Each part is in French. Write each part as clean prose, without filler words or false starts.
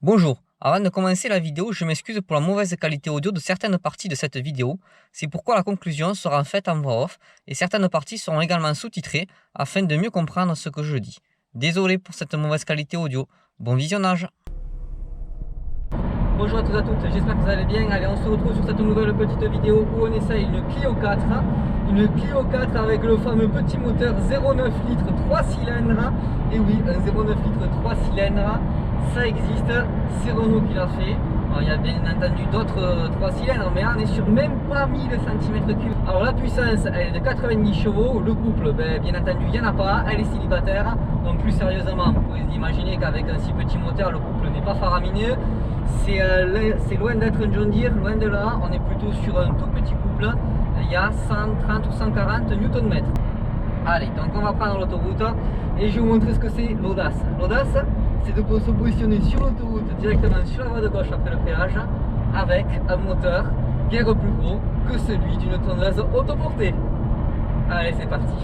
Bonjour, avant de commencer la vidéo, je m'excuse pour la mauvaise qualité audio de certaines parties de cette vidéo. C'est pourquoi la conclusion sera faite en voix off et certaines parties seront également sous-titrées afin de mieux comprendre ce que je dis. Désolé pour cette mauvaise qualité audio. Bon visionnage. Bonjour à tous et à toutes, j'espère que vous allez bien. Allez, on se retrouve sur cette nouvelle petite vidéo où on essaye une Clio 4. Une Clio 4 avec le fameux petit moteur 0,9 litres 3 cylindres. Et oui, un 0,9 litres 3 cylindres. Ça existe, c'est Renault qui l'a fait. Alors, il y a bien entendu d'autres 3 cylindres, mais là on est sur même pas 1000 cm3. Alors la puissance, elle est de 90 chevaux. Le couple, bien entendu, il n'y en a pas. Elle est célibataire. Donc plus sérieusement, vous pouvez imaginer qu'avec un si petit moteur, le couple n'est pas faramineux. C'est loin d'être un John Deere, loin de là. On est plutôt sur un tout petit couple. Il y a 130 ou 140 Nm. Allez, donc on va prendre l'autoroute et je vais vous montrer ce que c'est l'audace. L'audace, c'est de se positionner sur l'autoroute, directement sur la voie de gauche après le péage, avec un moteur bien plus gros que celui d'une tondeuse autoportée. Allez, c'est parti.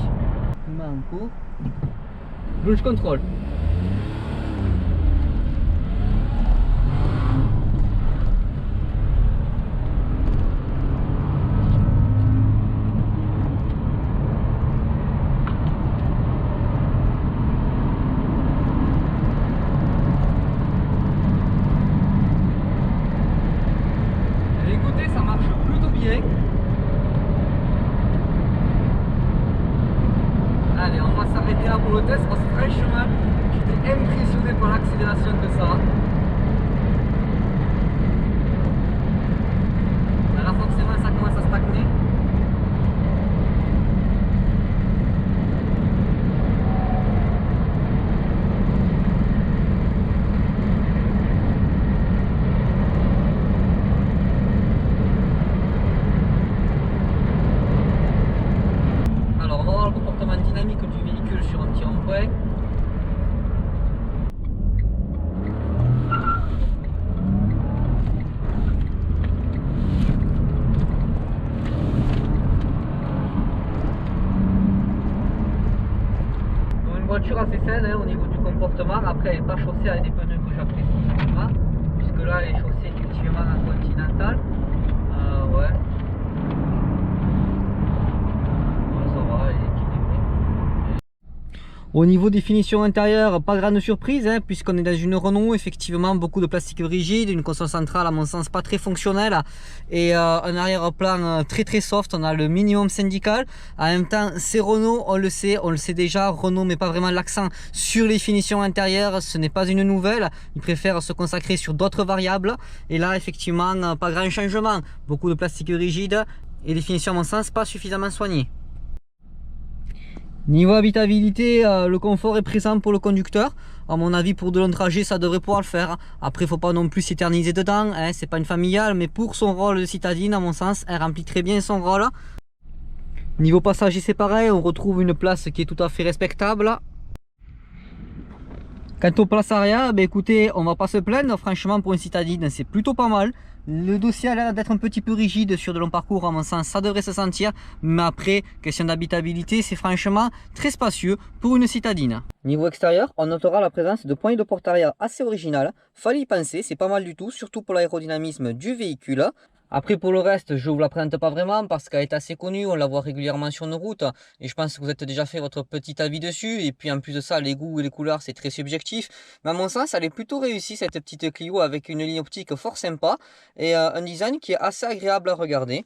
Manco. Launch control. Écoutez, ça marche plutôt bien. Allez, on va s'arrêter là pour le test parce que franchement, j'étais impressionné par l'accélération que ça a. Là, forcément, ça commence à stagner. Alors, on va voir le comportement dynamique du véhicule sur un petit rond-point. Voiture assez saine au niveau du comportement. Après, elle n'est pas chaussée avec des pneus que j'apprécie pas, puisque là elle est chaussée effectivement en Continental. Ouais. Ça va, elle est équilibrée. Au niveau des finitions intérieures, pas grande surprise, puisqu'on est dans une Renault, effectivement beaucoup de plastique rigide, une console centrale à mon sens pas très fonctionnelle et un arrière-plan très soft. On a le minimum syndical. En même temps, c'est Renault, on le sait déjà, Renault met pas vraiment l'accent sur les finitions intérieures, ce n'est pas une nouvelle, ils préfèrent se consacrer sur d'autres variables. Et là effectivement, pas grand changement, beaucoup de plastique rigide et des finitions à mon sens pas suffisamment soignées. Niveau habitabilité, le confort est présent pour le conducteur. À mon avis, pour de longs trajets, ça devrait pouvoir le faire. Après, il ne faut pas non plus s'éterniser dedans. C'est pas une familiale, mais pour son rôle de citadine, à mon sens, elle remplit très bien son rôle. Niveau passager, c'est pareil. On retrouve une place qui est tout à fait respectable. Quant aux places arrière, écoutez, on va pas se plaindre. Franchement, pour une citadine, c'est plutôt pas mal. Le dossier a l'air d'être un petit peu rigide sur de longs parcours, à mon sens, ça devrait se sentir. Mais après, question d'habitabilité, c'est franchement très spacieux pour une citadine. Niveau extérieur, on notera la présence de poignées de porte arrière assez originales. Fallait y penser, c'est pas mal du tout, surtout pour l'aérodynamisme du véhicule. Après pour le reste, je ne vous la présente pas vraiment parce qu'elle est assez connue, on la voit régulièrement sur nos routes et je pense que vous êtes déjà fait votre petit avis dessus. Et puis en plus de ça, les goûts et les couleurs c'est très subjectif, mais à mon sens elle est plutôt réussie cette petite Clio, avec une ligne optique fort sympa et un design qui est assez agréable à regarder.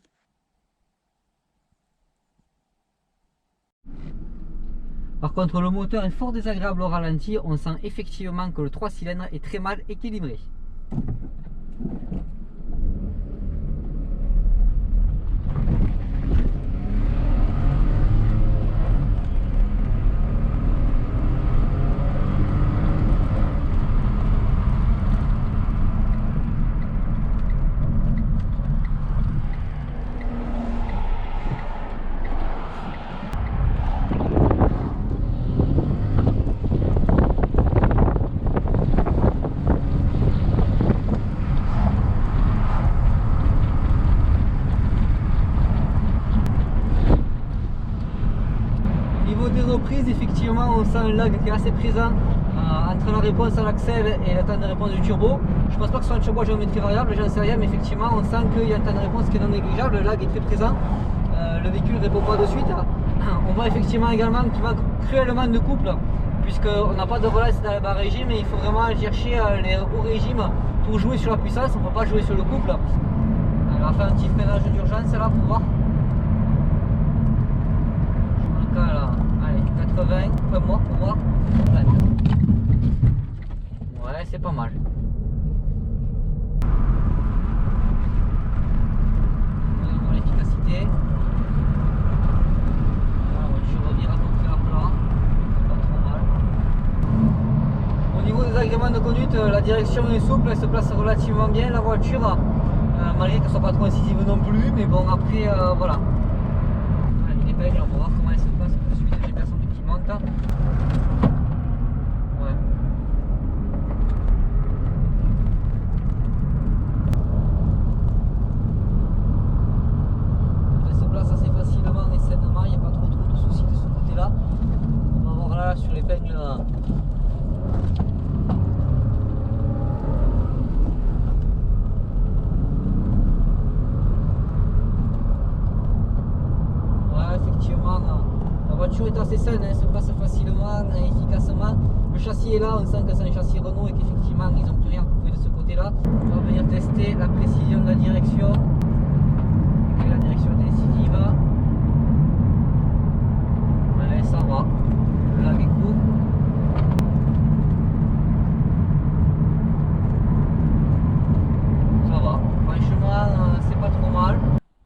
Par contre, le moteur est fort désagréable au ralenti, on sent effectivement que le 3 cylindres est très mal équilibré. reprise, effectivement, on sent un lag qui est assez présent en entre la réponse à l'axel et le temps de réponse du turbo. Je pense pas que ce soit un turbo à géométrie variable, j'en sais rien, mais effectivement on sent qu'il y a un temps de réponse qui est non négligeable, le lag est très présent, le véhicule ne répond pas de suite. On voit effectivement également qu'il manque cruellement de couple, puisqu'on n'a pas de relance dans le bas régime, mais il faut vraiment aller chercher les hauts régimes pour jouer sur la puissance, on ne peut pas jouer sur le couple. On va faire un petit freinage d'urgence là pour voir. Je me le cale là, allez, 80, pas moi pour voir. Ouais, c'est pas mal. Pour l'efficacité. La voiture revient à peu près à plat. C'est pas trop mal. Au niveau des agréments de conduite, la direction est souple, elle se place relativement bien la voiture. Malgré qu'elle soit pas trop incisive non plus, mais bon après voilà. Allez, les pelles, on va voir comment elle se passe. Je suis des GPS qui montent. Ouais. Elle se place assez facilement et sainement, il n'y a pas trop de soucis de ce côté-là. On va voir là sur les peignes. La voiture est assez saine, elle se passe facilement et efficacement. Le châssis est là, on sent que c'est un châssis Renault et qu'effectivement ils n'ont plus rien trouvé de ce côté-là. On va venir tester la précision de la direction. Et la direction est décisive. Allez, ça va. Le lag est court. Ça va. Franchement, c'est pas trop mal.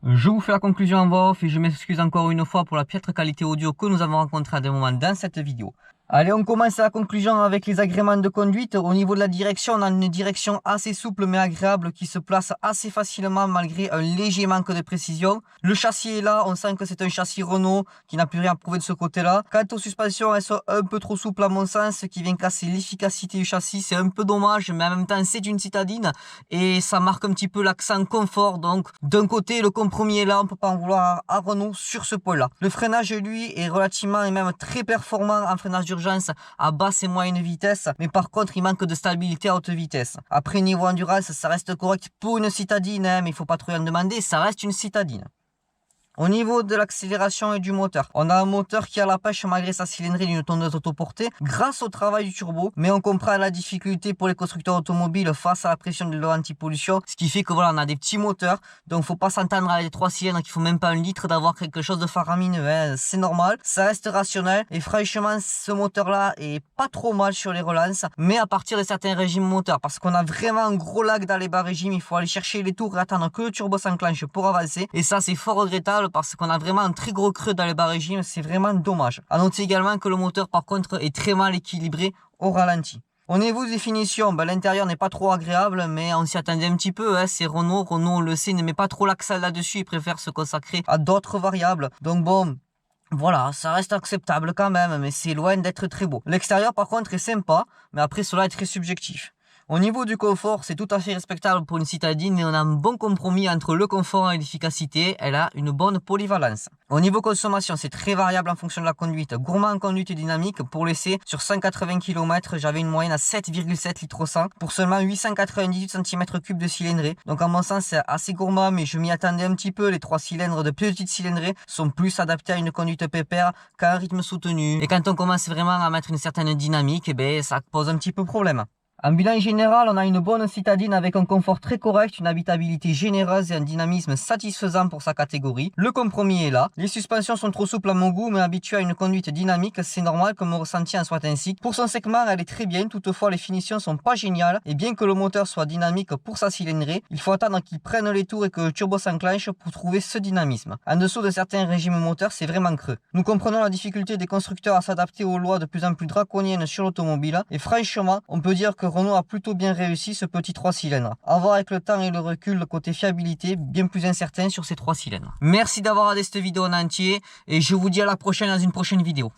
Je vous fais la conclusion en voix off et je m'excuse encore une fois pour la piètre qualité audio que nous avons rencontrée à des moments dans cette vidéo. Allez, on commence la conclusion avec les agréments de conduite. Au niveau de la direction, on a une direction assez souple mais agréable qui se place assez facilement malgré un léger manque de précision. Le châssis est là, on sent que c'est un châssis Renault qui n'a plus rien à prouver de ce côté-là. Quant aux suspensions, elles sont un peu trop souples à mon sens, ce qui vient casser l'efficacité du châssis. C'est un peu dommage, mais en même temps c'est une citadine et ça marque un petit peu l'accent confort. Donc d'un côté, le compromis est là, on ne peut pas en vouloir à Renault sur ce point-là. Le freinage, lui, est relativement et même très performant en freinage d'urgence à basse et moyenne vitesse, mais par contre il manque de stabilité à haute vitesse. Après niveau endurance, ça reste correct pour une citadine, hein, mais il faut pas trop en demander, ça reste une citadine. Au niveau de l'accélération et du moteur, on a un moteur qui a la pêche malgré sa cylindrée d'une tonneuse autoportée grâce au travail du turbo, mais on comprend la difficulté pour les constructeurs automobiles face à la pression de leur anti-pollution, ce qui fait que voilà, on a des petits moteurs, donc faut pas s'entendre avec les 3 cylindres qu'il faut même pas un litre d'avoir quelque chose de faramineux, hein. C'est normal, ça reste rationnel et franchement ce moteur là est pas trop mal sur les relances, mais à partir de certains régimes moteurs, parce qu'on a vraiment un gros lag dans les bas régimes, il faut aller chercher les tours et attendre que le turbo s'enclenche pour avancer, et ça c'est fort regrettable parce qu'on a vraiment un très gros creux dans les bas régimes, c'est vraiment dommage. À noter également que le moteur par contre est très mal équilibré au ralenti. Au niveau des finitions, l'intérieur n'est pas trop agréable, mais on s'y attendait un petit peu, hein. C'est Renault, on le sait, ne met pas trop l'accent là-dessus, il préfère se consacrer à d'autres variables. Donc bon, voilà, ça reste acceptable quand même, mais c'est loin d'être très beau. L'extérieur par contre est sympa, mais après cela est très subjectif. Au niveau du confort, c'est tout à fait respectable pour une citadine, mais on a un bon compromis entre le confort et l'efficacité. Elle a une bonne polyvalence. Au niveau consommation, c'est très variable en fonction de la conduite. Gourmand en conduite dynamique, pour l'essai, sur 180 km, j'avais une moyenne à 7,7 litres au 100 pour seulement 898 cm3 de cylindrée. Donc à mon sens, c'est assez gourmand, mais je m'y attendais un petit peu. Les 3 cylindres de petite cylindrée sont plus adaptés à une conduite pépère qu'à un rythme soutenu. Et quand on commence vraiment à mettre une certaine dynamique, ça pose un petit peu problème. En bilan général, on a une bonne citadine avec un confort très correct, une habitabilité généreuse et un dynamisme satisfaisant pour sa catégorie. Le compromis est là. Les suspensions sont trop souples à mon goût, mais habitué à une conduite dynamique, c'est normal que mon ressenti en soit ainsi. Pour son segment, elle est très bien, toutefois les finitions sont pas géniales, et bien que le moteur soit dynamique pour sa cylindrée, il faut attendre qu'il prenne les tours et que le turbo s'enclenche pour trouver ce dynamisme. En dessous de certains régimes moteurs, c'est vraiment creux. Nous comprenons la difficulté des constructeurs à s'adapter aux lois de plus en plus draconiennes sur l'automobile, et franchement, on peut dire que Renault a plutôt bien réussi ce petit 3 cylindres. À voir avec le temps et le recul, le côté fiabilité bien plus incertain sur ces 3 cylindres. Merci d'avoir regardé cette vidéo en entier et je vous dis à la prochaine dans une prochaine vidéo.